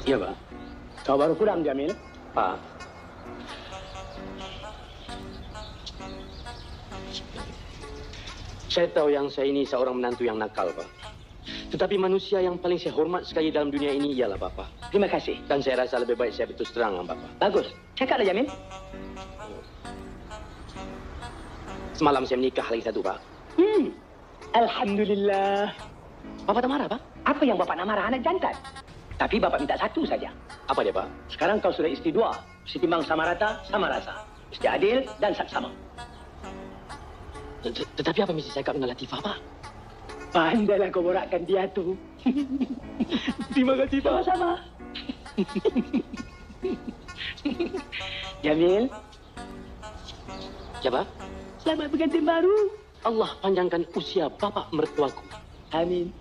Iya, Pak. Kau baru pulang, Jamil? Pak. Saya tahu yang saya ini seorang menantu yang nakal, Pak. Tetapi manusia yang paling saya hormat sekali dalam dunia ini ialah Bapak. Terima kasih. Dan saya rasa lebih baik saya berterus terang dengan Bapak. Bagus. Cakaplah, Jamil. Semalam saya menikah lagi satu, Pak. Alhamdulillah. Bapak tak marah, Pak? Apa yang Bapak nak marah anak jantan? Tapi Bapak minta satu saja. Apa dia, Pak? Sekarang kau sudah istri dua. Mesti timbang sama rata, sama rasa. Mesti adil dan saksama. Tetapi apa mesti saya kawin dengan Latifah, Pak? Pandailah kau borakkan dia tu. Terima kasih, Pak. Sama-sama. Jamil. Ya, Pak? Selamat berganti baru. Allah panjangkan usia Bapak mertuaku. Amin.